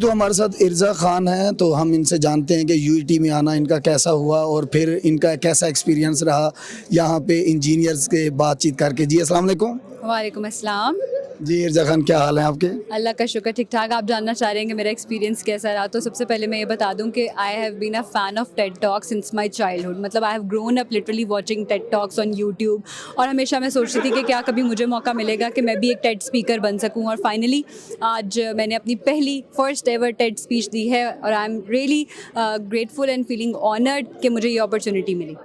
तो हमारे साथ इर्ज़ा खान हैं, तो हम इनसे जानते हैं कि यूईटी में आना इनका कैसा हुआ और फिर इनका कैसा एक्सपीरियंस रहा यहाँ पे इंजीनियर्स के बातचीत करके। जी अस्सलाम वालेकुम। वालेकुम अस्सलाम। जी इर्ज़ा खान, क्या हाल है आपके? अल्लाह का शुक्र, ठीक ठाक। आप जानना चाह रहे हैं कि मेरा एक्सपीरियंस कैसा रहा, तो सबसे पहले मैं ये बता दूं कि I have been a fan of TED talk since my childhood. मतलब I have grown up literally watching TED talks on YouTube, और हमेशा मैं सोचती थी कि क्या कभी मुझे मौका मिलेगा कि मैं भी एक टेड स्पीकर बन सकूं। और फाइनली आज मैंने अपनी पहली फर्स्ट एवर टेड स्पीच दी है, और I am really grateful and feeling honoured कि मुझे ये अपॉर्चुनिटी मिली।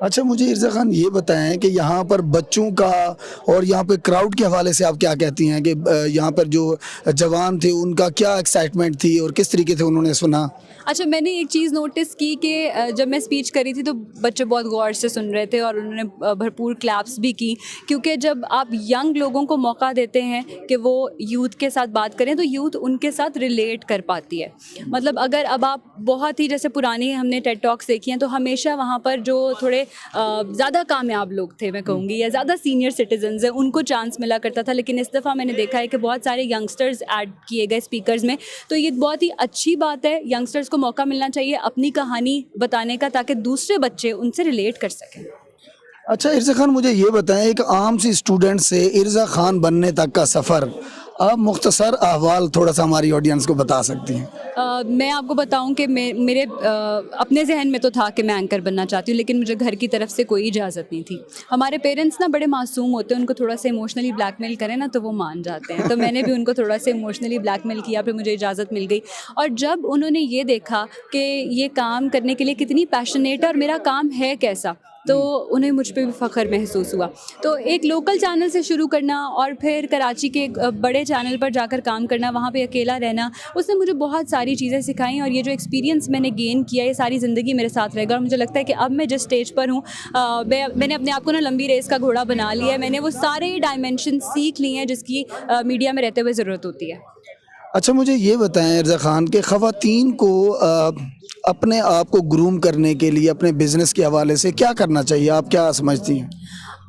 अच्छा, मुझे इर्ज़ा खान ये बताएं कि यहाँ पर बच्चों का और यहाँ पे क्राउड के हवाले से आप क्या कहती हैं कि यहाँ पर जो जवान थे उनका क्या एक्साइटमेंट थी और किस तरीके से उन्होंने सुना? अच्छा, मैंने एक चीज़ नोटिस की कि जब मैं स्पीच कर रही थी तो बच्चे बहुत गौर से सुन रहे थे और उन्होंने भरपूर क्लैप्स भी की, क्योंकि जब आप यंग लोगों को मौका देते हैं कि वो यूथ के साथ बात करें तो यूथ उनके साथ रिलेट कर पाती है। मतलब अगर अब आप बहुत ही जैसे पुरानी हमने टेड टॉक्स देखी हैं तो हमेशा वहाँ पर जो थोड़े ज़्यादा कामयाब लोग थे, मैं कहूँगी, या ज़्यादा सीनियर सिटीजन्स हैं, उनको चांस मिला करता था। लेकिन इस दफ़ा मैंने देखा है कि बहुत सारे यंगस्टर्स ऐड किए गए स्पीकर्स में, तो ये बहुत ही अच्छी बात है। यंगस्टर्स को मौका मिलना चाहिए अपनी कहानी बताने का, ताकि दूसरे बच्चे उनसे रिलेट कर सकें। अच्छा इर्ज़ा खान, मुझे ये बताएं एक आम सी स्टूडेंट से इर्ज़ा खान बनने तक का सफ़र, आप मुख्तसर अहवाल थोड़ा सा हमारी ऑडियंस को बता सकती हैं? मैं आपको बताऊं कि मेरे अपने जहन में तो था कि मैं एंकर बनना चाहती हूँ, लेकिन मुझे घर की तरफ से कोई इजाज़त नहीं थी। हमारे पेरेंट्स ना बड़े मासूम होते हैं, उनको थोड़ा सा इमोशनली ब्लैकमेल करें ना तो वो मान जाते हैं। तो मैंने भी उनको थोड़ा सा इमोशनली ब्लैकमेल किया, फिर मुझे इजाज़त मिल गई। और जब उन्होंने ये देखा कि ये काम करने के लिए कितनी पैशनेट है और मेरा काम है कैसा, तो उन्हें मुझ पे भी फ़ख्र महसूस हुआ। तो एक लोकल चैनल से शुरू करना और फिर कराची के एक बड़े चैनल पर जाकर काम करना, वहाँ पे अकेला रहना, उसने मुझे बहुत सारी चीज़ें सिखाई। और ये जो एक्सपीरियंस मैंने गेन किया, ये सारी ज़िंदगी मेरे साथ रहेगा। और मुझे लगता है कि अब मैं जिस स्टेज पर हूँ, मैंने अपने आप को ना लंबी रेस का घोड़ा बना लिया है। मैंने वो सारे डायमेंशन सीख लिए हैं जिसकी मीडिया में रहते हुए ज़रूरत होती है। अच्छा, मुझे ये बताएं इर्ज़ा खान कि ख़वातीन को अपने आप को ग्रूम करने के लिए अपने बिज़नेस के हवाले से क्या करना चाहिए? आप क्या समझती हैं?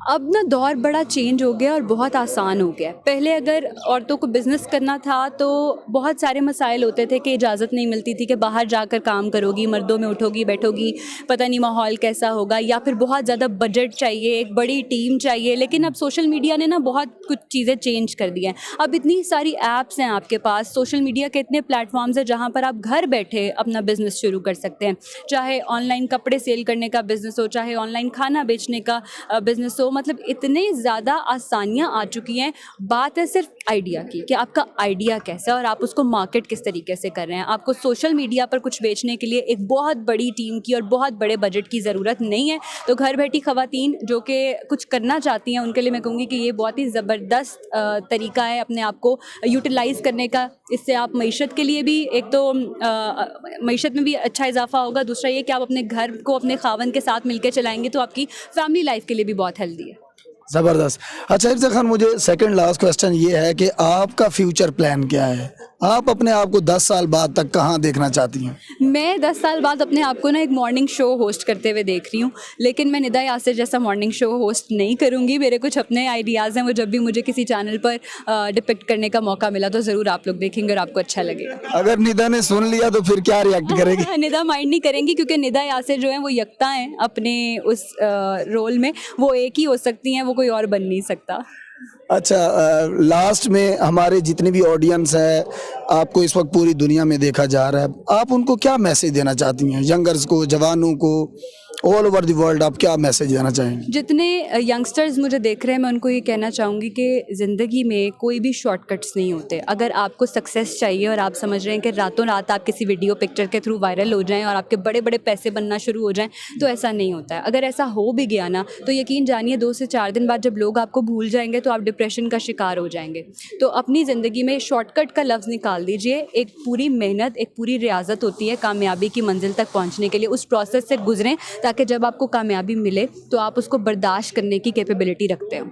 अब ना दौर बड़ा चेंज हो गया और बहुत आसान हो गया है। पहले अगर औरतों को बिज़नेस करना था तो बहुत सारे मसाइल होते थे कि इजाज़त नहीं मिलती थी कि बाहर जाकर काम करोगी, मर्दों में उठोगी बैठोगी, पता नहीं माहौल कैसा होगा, या फिर बहुत ज़्यादा बजट चाहिए, एक बड़ी टीम चाहिए। लेकिन अब सोशल मीडिया ने ना बहुत कुछ चीज़ें चेंज कर दी हैं। अब इतनी सारी ऐप्स हैं आपके पास, सोशल मीडिया के इतने प्लेटफॉर्म्स हैं जहाँ पर आप घर बैठे अपना बिज़नेस शुरू कर सकते हैं। चाहे ऑनलाइन कपड़े सेल करने का बिज़नेस हो, चाहे ऑनलाइन खाना बेचने का बिज़नेस हो। मतलब इतने ज़्यादा आसानियाँ आ चुकी हैं। बात है सिर्फ आइडिया की कि आपका आइडिया कैसा है और आप उसको मार्केट किस तरीके से कर रहे हैं। आपको सोशल मीडिया पर कुछ बेचने के लिए एक बहुत बड़ी टीम की और बहुत बड़े बजट की ज़रूरत नहीं है। तो घर बैठी ख़वातीन जो कि कुछ करना चाहती हैं, उनके लिए मैं कहूँगी कि ये बहुत ही ज़बरदस्त तरीका है अपने आप को यूटिलाइज़ करने का। इससे आप मईशत के लिए भी, एक तो मईशत में भी अच्छा इजाफा होगा, दूसरा ये कि आप अपने घर को अपने खावन के साथ मिलकर चलाएंगे तो आपकी फैमिली लाइफ के लिए भी बहुत हेल्दी है। ज़बरदस्त। अच्छा इर्ज़ा खान, मुझे सेकंड लास्ट क्वेश्चन ये है कि आपका फ्यूचर प्लान क्या है? आप अपने आप को 10 साल बाद तक कहाँ देखना चाहती हैं? मैं 10 साल बाद अपने आप को ना एक मॉर्निंग शो होस्ट करते हुए देख रही हूँ, लेकिन मैं निदा यासिर जैसा मॉर्निंग शो होस्ट नहीं करूँगी। मेरे कुछ अपने आइडियाज़ हैं, वो जब भी मुझे किसी चैनल पर डिपिक्ट करने का मौका मिला तो ज़रूर आप लोग देखेंगे और आपको अच्छा लगेगा। अगर निदा ने सुन लिया तो फिर क्या रिएक्ट करेगी? निदा माइंड नहीं करेंगी, क्योंकि निदा यासिर जो हैं वो यकता हैं अपने उस रोल में। वो एक ही हो सकती हैं, वो कोई और बन नहीं सकता। अच्छा, लास्ट में हमारे जितने भी ऑडियंस है, आपको इस वक्त पूरी दुनिया में देखा जा रहा है, आप उनको क्या मैसेज देना चाहती हैं? यंगर्स को, जवानों को, ऑल ओवर द वर्ल्ड आप क्या मैसेज देना चाहेंगे? जितने यंगस्टर्स मुझे देख रहे हैं, मैं उनको ये कहना चाहूँगी कि ज़िंदगी में कोई भी शॉर्टकट्स नहीं होते। अगर आपको सक्सेस चाहिए और आप समझ रहे हैं कि रातों रात आप किसी वीडियो पिक्चर के थ्रू वायरल हो जाएं और आपके बड़े बड़े पैसे बनना शुरू हो जाएं, तो ऐसा नहीं होता है। अगर ऐसा हो भी गया ना, तो यकीन जानिए 2 से 4 दिन बाद जब लोग आपको भूल जाएंगे तो आप डिप्रेशन का शिकार हो जाएंगे। तो अपनी ज़िंदगी में शॉर्टकट का लफ्ज़ निकाल दीजिए। एक पूरी मेहनत, एक पूरी रियाजत होती है कामयाबी की मंजिल तक पहुँचने के लिए। उस प्रोसेस से गुजरें ताकि जब आपको कामयाबी मिले तो आप उसको बर्दाश्त करने की कैपेबिलिटी रखते हो।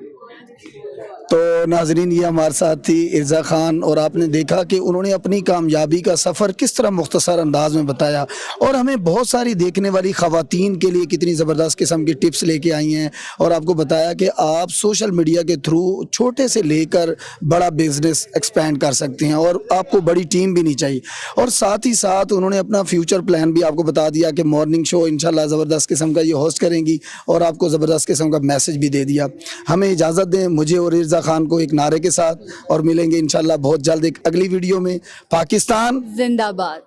तो नाजरीन, ये हमारे साथ थी इर्ज़ा खान और आपने देखा कि उन्होंने अपनी कामयाबी का सफ़र किस तरह मुख्तसर अंदाज में बताया और हमें बहुत सारी देखने वाली ख़वातीन के लिए कितनी ज़बरदस्त किस्म की टिप्स लेके आई हैं और आपको बताया कि आप सोशल मीडिया के थ्रू छोटे से लेकर बड़ा बिजनेस एक्सपेंड कर सकते हैं और आपको बड़ी टीम भी नहीं चाहिए। और साथ ही साथ उन्होंने अपना फ्यूचर प्लान भी आपको बता दिया कि मॉर्निंग शो इंशाल्लाह ज़बरदस्त किस्म का ये होस्ट करेंगी और आपको ज़बरदस्त किस्म का मैसेज भी दे दिया। हमें इजाज़त दें मुझे और इर्ज़ा खान को एक नारे के साथ और मिलेंगे इंशाल्लाह बहुत जल्द एक अगली वीडियो में। पाकिस्तान जिंदाबाद।